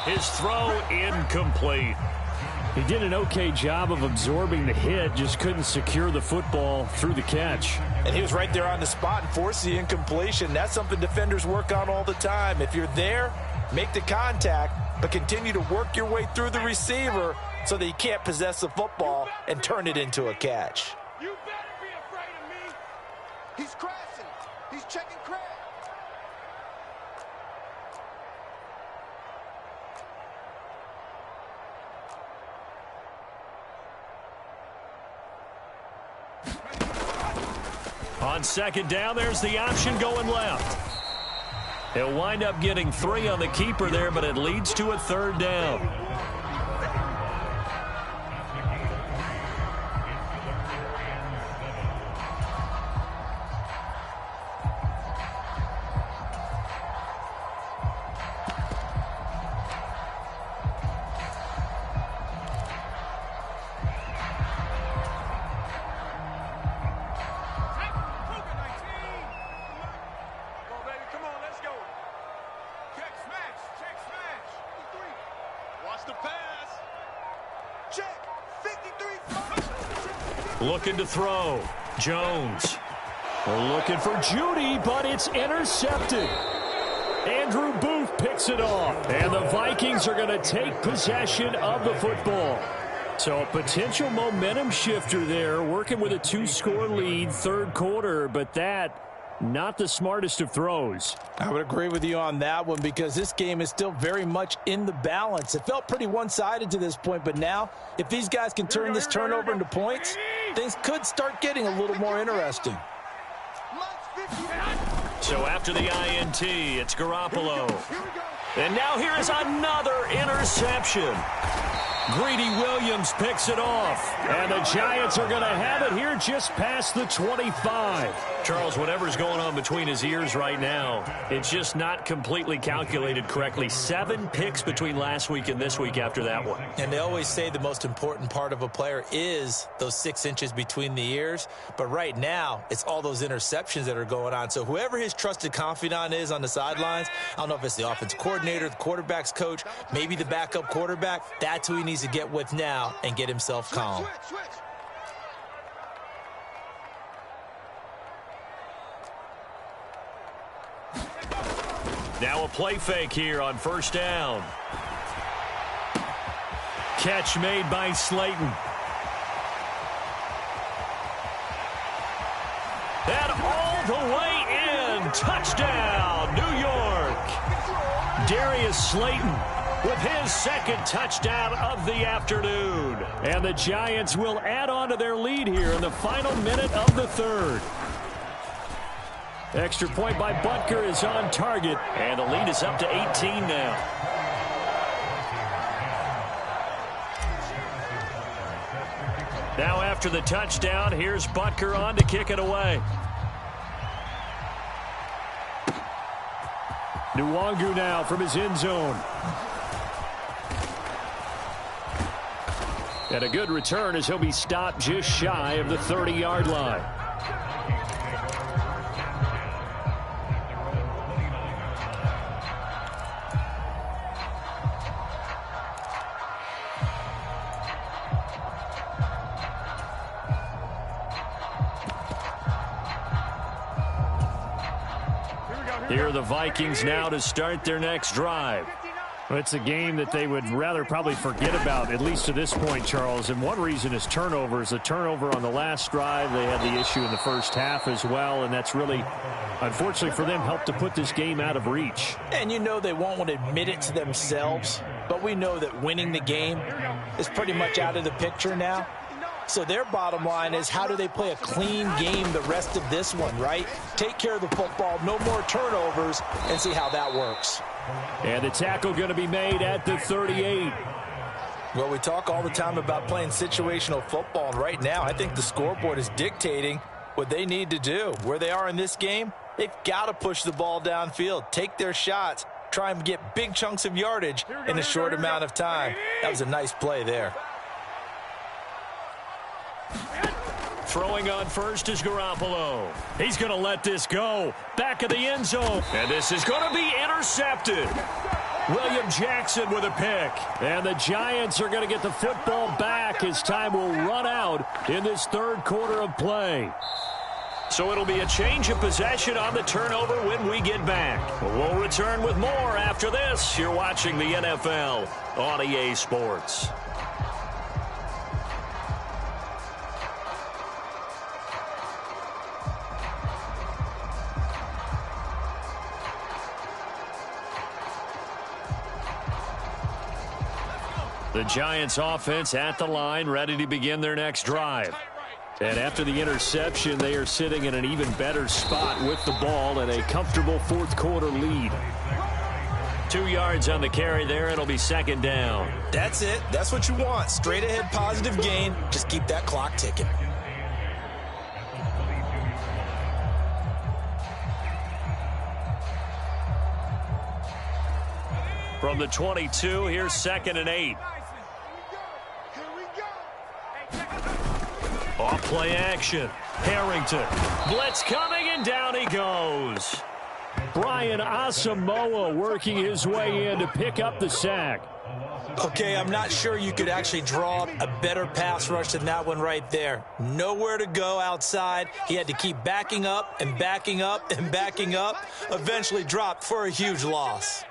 His throw incomplete. He did an okay job of absorbing the hit, just couldn't secure the football through the catch.
And he was right there on the spot and forced the incompletion. That's something defenders work on all the time. If you're there, make the contact, but continue to work your way through the receiver so that you can't possess the football and turn it into a catch.
You better be afraid of me.
He's crashing. He's checking crash.
On second down, there's the option going left. He'll wind up getting 3 on the keeper there, but it leads to a third down. Looking to throw. Jones. We're looking for Judy, but it's intercepted. Andrew Booth picks it off. And the Vikings are going to take possession of the football. So a potential momentum shifter there, working with a 2-score lead, third quarter, but that not the smartest of throws.
I would agree with you on that one because this game is still very much in the balance. It felt pretty one-sided to this point, but now if these guys can turn this turnover into points, things could start getting a little more interesting.
So after the INT, it's Garoppolo. And now here is another interception. Greedy Williams picks it off. And the Giants are going to have it here just past the 25. Charles, whatever's going on between his ears right now, it's just not completely calculated correctly. 7 picks between last week and this week after that one.
And they always say the most important part of a player is those 6 inches between the ears. But right now, it's all those interceptions that are going on. So whoever his trusted confidant is on the sidelines, I don't know if it's the offense coordinator, the quarterback's coach, maybe the backup quarterback, that's who he needs to get with now and get himself calm.
Now a play fake here on first down. Catch made by Slayton. And all the way in. Touchdown, New York. Darius Slayton with his second touchdown of the afternoon. And the Giants will add on to their lead here in the final minute of the third. Extra point by Butker is on target, and the lead is up to 18 now. Now after the touchdown, here's Butker on to kick it away. Nwangu now from his end zone. And a good return as he'll be stopped just shy of the 30-yard line. Here are the Vikings now to start their next drive.
Well, it's a game that they would rather probably forget about, at least to this point, Charles. And one reason is turnovers. A turnover on the last drive. They had the issue in the first half as well, and that's really, unfortunately for them, helped to put this game out of reach.
And you know they won't want to admit it to themselves, but we know that winning the game is pretty much out of the picture now. So their bottom line is, how do they play a clean game the rest of this one, right? Take care of the football, no more turnovers, and see how that works.
And the tackle going to be made at the 38.
Well, we talk all the time about playing situational football, and right now I think the scoreboard is dictating what they need to do. Where they are in this game, they've got to push the ball downfield, take their shots, try and get big chunks of yardage in a short amount of time. That was a nice play there.
Throwing on first is Garoppolo. He's going to let this go. Back of the end zone. And this is going to be intercepted.
William Jackson with a pick. And the Giants are going to get the football back as time will run out in this third quarter of play.
So it'll be a change of possession on the turnover when we get back. We'll return with more after this. You're watching the NFL on EA Sports.
The Giants offense at the line, ready to begin their next drive. And after the interception, they are sitting in an even better spot with the ball and a comfortable fourth quarter lead.
2 yards on the carry there. It'll be second down.
That's it. That's what you want. Straight ahead positive gain. Just keep that clock ticking.
From the 22, here's 2nd and 8. Off play action. Harrington. Blitz coming, and down he goes.
Brian Asamoah working his way in to pick up the sack.
Okay, I'm not sure you could actually draw a better pass rush than that one right there. Nowhere to go outside. He had to keep backing up and backing up and backing up. Eventually dropped for a huge loss.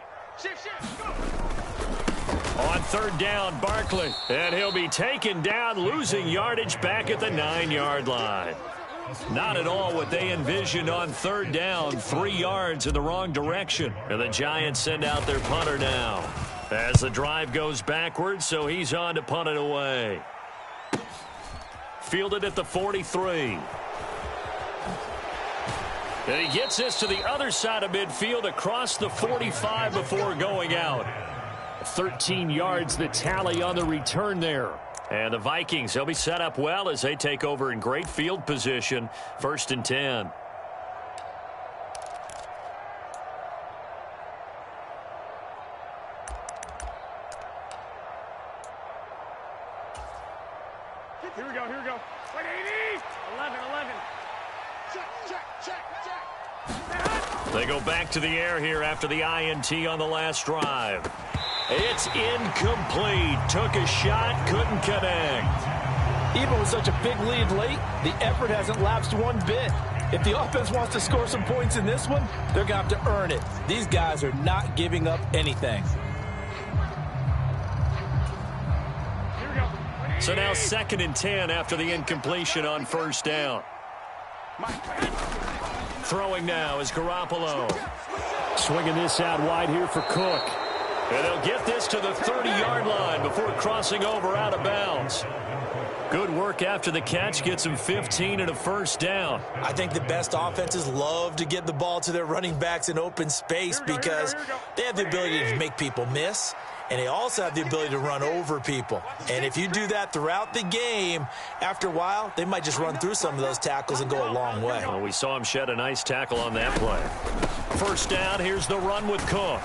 On third down, Barkley. And he'll be taken down, losing yardage back at the 9-yard line. Not at all what they envisioned on third down. 3 yards in the wrong direction. And the Giants send out their punter now. As the drive goes backwards, so he's on to punt it away. Fielded at the 43. And he gets this to the other side of midfield across the 45 before going out. 13 yards the tally on the return there. And the Vikings, they'll be set up well as they take over in great field position. 1st and 10.
Here we go, here we go. Wait, 80! 11, 11. Check.
They go back to the air here after the INT on the last drive. It's incomplete. Took a shot, couldn't connect.
Even with such a big lead late, the effort hasn't lapsed one bit. If the offense wants to score some points in this one, they're going to have to earn it. These guys are not giving up anything.
Here we go.
So now 2nd and 10 after the incompletion on first down. Throwing now is Garoppolo.
Swinging this out wide here for Cook.
And they'll get this to the 30-yard line before crossing over out of bounds. Good work after the catch. Gets him 15 and a first down.
I think the best offenses love to get the ball to their running backs in open space because they have the ability to make people miss, and they also have the ability to run over people. And if you do that throughout the game, after a while, they might just run through some of those tackles and go a long way.
Well, we saw him shed a nice tackle on that play. First down, here's the run with Cook.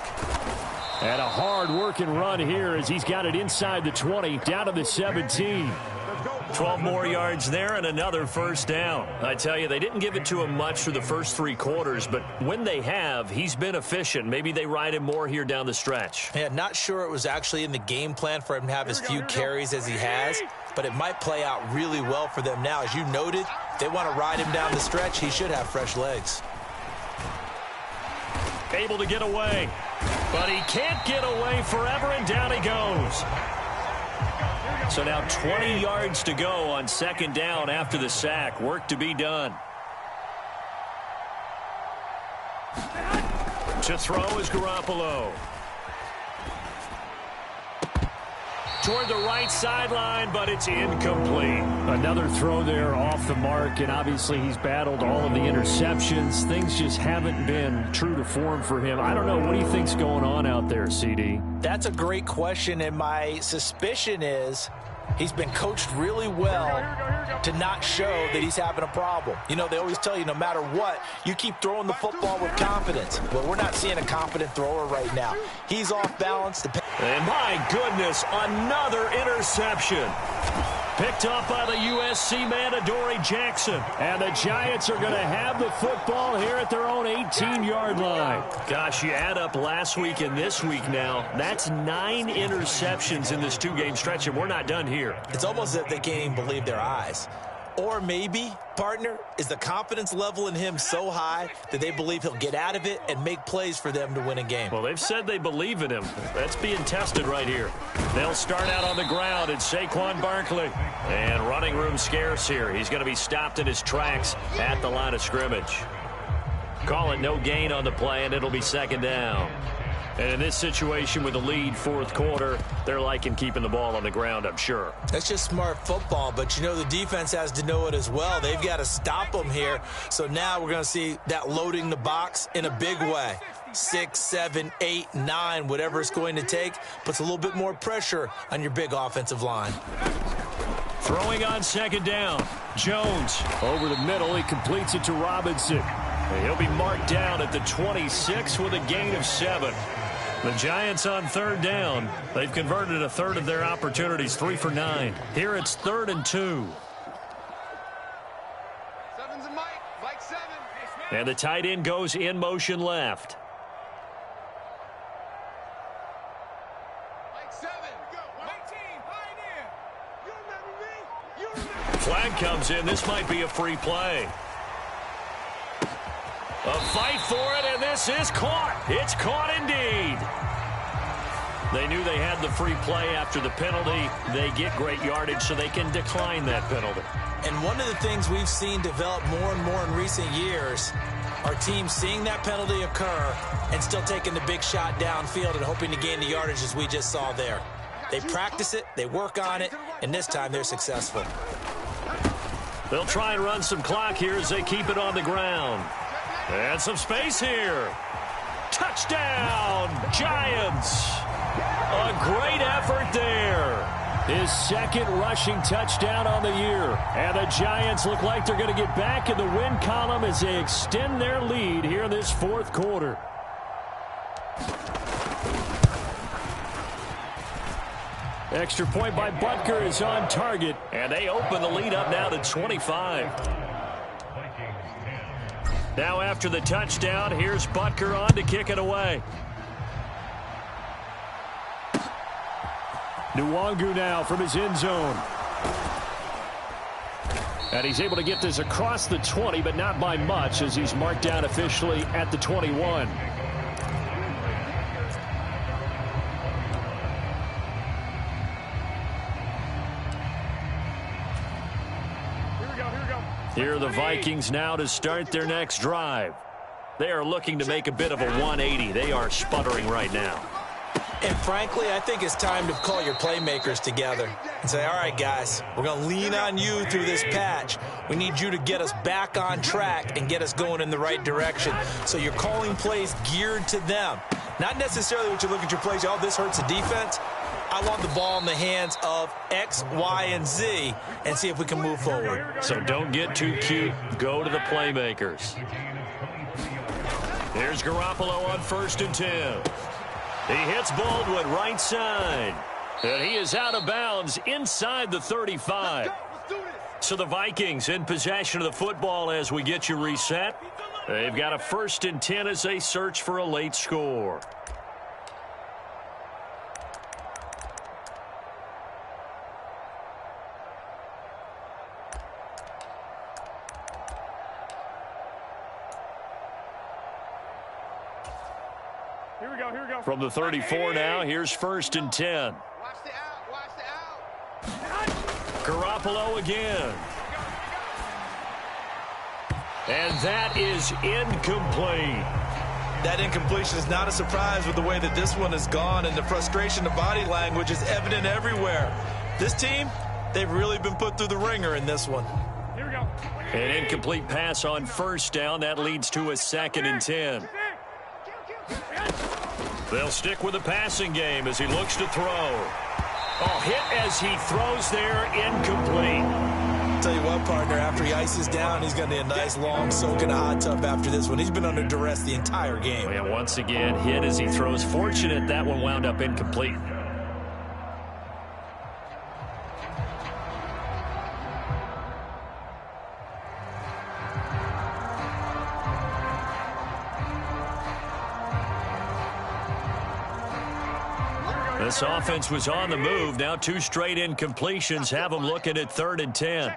And a hard-working run here as he's got it inside the 20, down to the 17.
12 more yards there and another first down. I tell you, they didn't give it to him much through the first 3 quarters, but when they have, he's been efficient. Maybe they ride him more here down the stretch.
Yeah, not sure it was actually in the game plan for him to have as few carries as he has, but it might play out really well for them now. As you noted, if they want to ride him down the stretch, he should have fresh legs.
Able to get away, but he can't get away forever, and down he goes. So now 20 yards to go on second down after the sack. Work to be done. To throw is Garoppolo. Toward the right sideline, but it's incomplete.
Another throw there off the mark, and obviously he's battled all of the interceptions. Things just haven't been true to form for him. I don't know. What do you think's going on out there, CD?
That's a great question, and my suspicion is he's been coached really well to not show that he's having a problem. You know, they always tell you no matter what, you keep throwing the football with confidence. Well, we're not seeing a confident thrower right now. He's off balance.
And my goodness, another interception.
Picked up by the USC man, Adoree Jackson. And the Giants are going to have the football here at their own 18-yard line. Gosh, you add up last week and this week now. That's 9 interceptions in this 2-game stretch, and we're not done here.
It's almost as if they can't even believe their eyes. Or maybe, partner, is the confidence level in him so high that they believe he'll get out of it and make plays for them to win a game.
Well, they've said they believe in him. That's being tested right here. They'll start out on the ground. It's Saquon Barkley. And running room scarce here. He's going to be stopped in his tracks at the line of scrimmage. Call it no gain on the play, and it'll be second down. And in this situation with the lead, fourth quarter, they're liking keeping the ball on the ground, I'm sure.
That's just smart football, but you know the defense has to know it as well. They've got to stop them here. So now we're going to see that loading the box in a big way. 6, 7, 8, 9, whatever it's going to take, puts a little bit more pressure on your big offensive line.
Throwing on second down. Jones over the middle. He completes it to Robinson. And he'll be marked down at the 26 with a gain of 7. The Giants on third down. They've converted a third of their opportunities, 3 for 9. Here it's 3rd and 2.
Seven's a Mike. Mike 7.
And the tight end goes in motion left.
Mike 7. Go. Mike team. Pioneer. You remember me? You remember me?
Flag comes in. This might be a free play. A fight for it, and this is caught. It's caught indeed. They knew they had the free play after the penalty. They get great yardage, so they can decline that penalty.
And one of the things we've seen develop more and more in recent years are teams seeing that penalty occur and still taking the big shot downfield and hoping to gain the yardage as we just saw there. They practice it, they work on it, and this time they're successful.
They'll try and run some clock here as they keep it on the ground. And some space here. Touchdown, Giants. A great effort there. His second rushing touchdown on the year. And the Giants look like they're going to get back in the win column as they extend their lead here in this fourth quarter. Extra point by Butker is on target. And they open the lead up now to 25. Now after the touchdown, here's Butker on to kick it away. Nwangu now from his end zone. And he's able to get this across the 20, but not by much as he's marked down officially at the 21. Here are the Vikings now to start their next drive. They are looking to make a bit of a 180. They are sputtering right now.
And frankly, I think it's time to call your playmakers together and say, all right, guys, we're going to lean on you through this patch. We need you to get us back on track and get us going in the right direction. So you're calling plays geared to them. Not necessarily what you look at your plays, oh, this hurts the defense. I want the ball in the hands of X, Y, and Z and see if we can move forward.
So don't get too cute. Go to the playmakers. Here's Garoppolo on 1st and 10. He hits Baldwin right side. And he is out of bounds inside the 35. So the Vikings in possession of the football as we get you reset. They've got a 1st and 10 as they search for a late score.
Here we go.
From the 34 now, here's 1st and 10.
Watch the out.
Garoppolo again. And that is incomplete.
That incompletion is not a surprise with the way that this one has gone, and the frustration, the body language is evident everywhere. This team, they've really been put through the ringer in this one.
Here we go.
An incomplete pass on 1st down. That leads to a 2nd and 10. They'll stick with the passing game as he looks to throw. Oh, hit as he throws there, incomplete.
Tell you what, partner, after he ices down, he's going to need a nice long soak in a hot tub after this one. He's been under duress the entire game.
And once again, hit as he throws. Fortunate that one wound up incomplete.
This offense was on the move. Now 2 straight incompletions have them looking at 3rd and 10.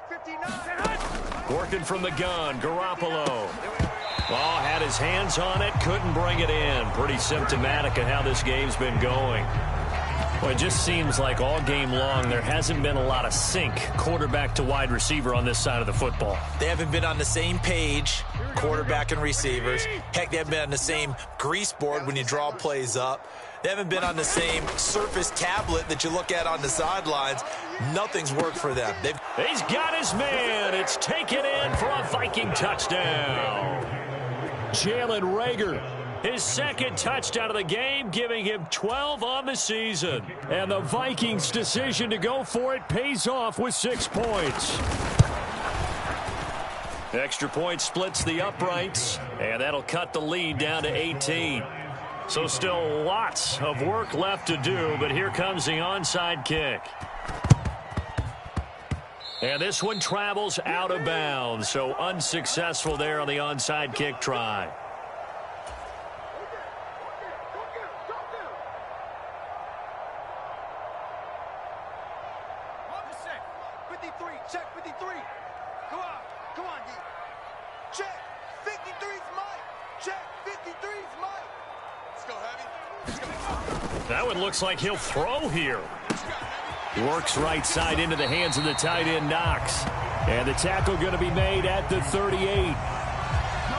Working from the gun, Garoppolo. Oh, had his hands on it, couldn't bring it in. Pretty symptomatic of how this game's been going. Well, it just seems like all game long there hasn't been a lot of sync quarterback to wide receiver on this side of the football.
They haven't been on the same page, quarterback and receivers. Heck, they haven't been on the same grease board when you draw plays up. They haven't been on the same Surface tablet that you look at on the sidelines. Nothing's worked for them.
He's got his man. It's taken in for a Viking touchdown. Jalen Reagor, his 2nd touchdown of the game, giving him 12 on the season. And the Vikings' decision to go for it pays off with 6 points. Extra point splits the uprights, and that'll cut the lead down to 18. So still lots of work left to do, but here comes the onside kick. And this one travels out of bounds, so unsuccessful there on the onside kick try.
Check 53. Come on, D. Check 53's Mike. Check 53's Mike. Let's go, Heavy. Let's go.
That one looks like he'll throw here. Works right side into the hands of the tight end, Knox. And the tackle going to be made at the 38.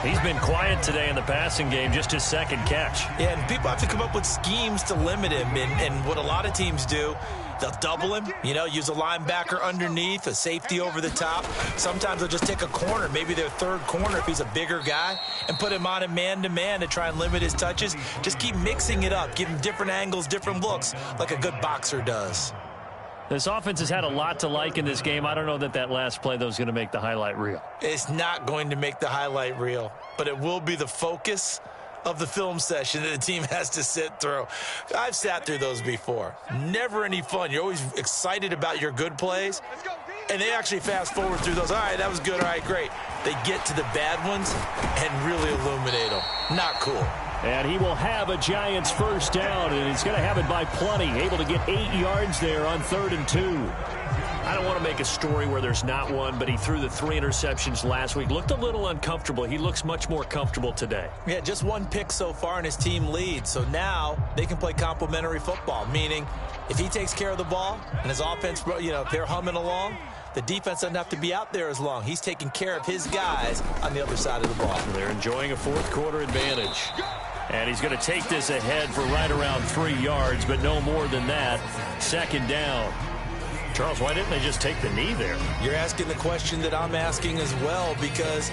He's been quiet today in the passing game, just his 2nd catch.
Yeah, and people have to come up with schemes to limit him. And what a lot of teams do, they'll double him, use a linebacker underneath, a safety over the top. Sometimes they'll just take a corner, maybe their 3rd corner if he's a bigger guy, and put him on a man-to-man to try and limit his touches. Just keep mixing it up, give him different angles, different looks, like a good boxer does.
This offense has had a lot to like in this game. I don't know that last play, though, is going to make the highlight reel.
It's not going to make the highlight reel, but it will be the focus of the film session that the team has to sit through. I've sat through those before. Never any fun. You're always excited about your good plays, and they actually fast forward through those. All right, that was good. All right, great. They get to the bad ones and really illuminate them. Not cool.
And he will have a Giants 1st down, and he's going to have it by plenty. Able to get 8 yards there on 3rd and 2. I don't want to make a story where there's not one, but he threw the 3 interceptions last week. Looked a little uncomfortable. He looks much more comfortable today.
Yeah, just 1 pick so far, and his team leads. So now they can play complementary football, meaning if he takes care of the ball and his offense, they're humming along, the defense doesn't have to be out there as long. He's taking care of his guys on the other side of the ball.
They're enjoying a 4th quarter advantage. And he's going to take this ahead for right around 3 yards, but no more than that. 2nd down. Charles, why didn't they just take the knee there?
You're asking the question that I'm asking as well, because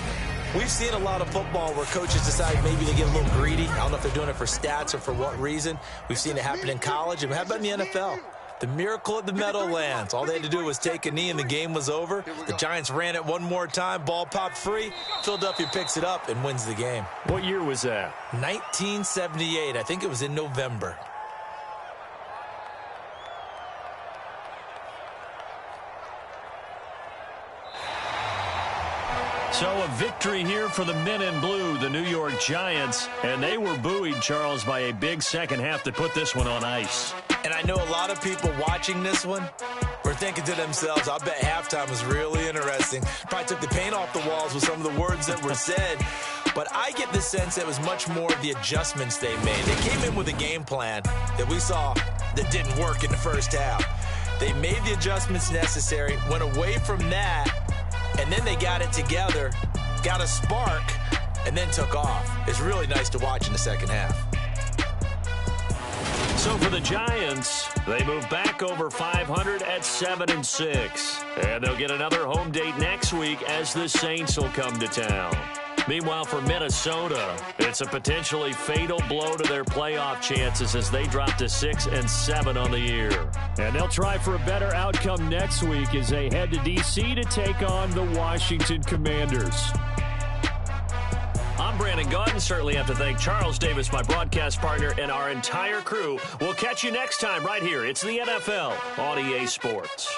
we've seen a lot of football where coaches decide maybe they get a little greedy. I don't know if they're doing it for stats or for what reason. We've seen it happen in college. And how about in the NFL? The miracle at the Meadowlands. All they had to do was take a knee and the game was over. The Giants ran it one more time. Ball popped free. Philadelphia picks it up and wins the game.
What year was that?
1978. I think it was in November.
So a victory here for the men in blue, the New York Giants. And they were buoyed, Charles, by a big 2nd half to put this one on ice.
And I know a lot of people watching this one were thinking to themselves, I bet halftime was really interesting. Probably took the paint off the walls with some of the words that were said. But I get the sense that it was much more of the adjustments they made. They came in with a game plan that we saw that didn't work in the 1st half. They made the adjustments necessary, went away from that, and then they got it together, got a spark, and then took off. It's really nice to watch in the 2nd half.
So for the Giants, they move back over 500 at 7-6. And they'll get another home date next week as the Saints will come to town. Meanwhile, for Minnesota, it's a potentially fatal blow to their playoff chances as they drop to 6-7 on the year.
And they'll try for a better outcome next week as they head to D.C. to take on the Washington Commanders.
I'm Brandon Gaudin. Certainly have to thank Charles Davis, my broadcast partner, and our entire crew. We'll catch you next time right here. It's the NFL on EA Sports.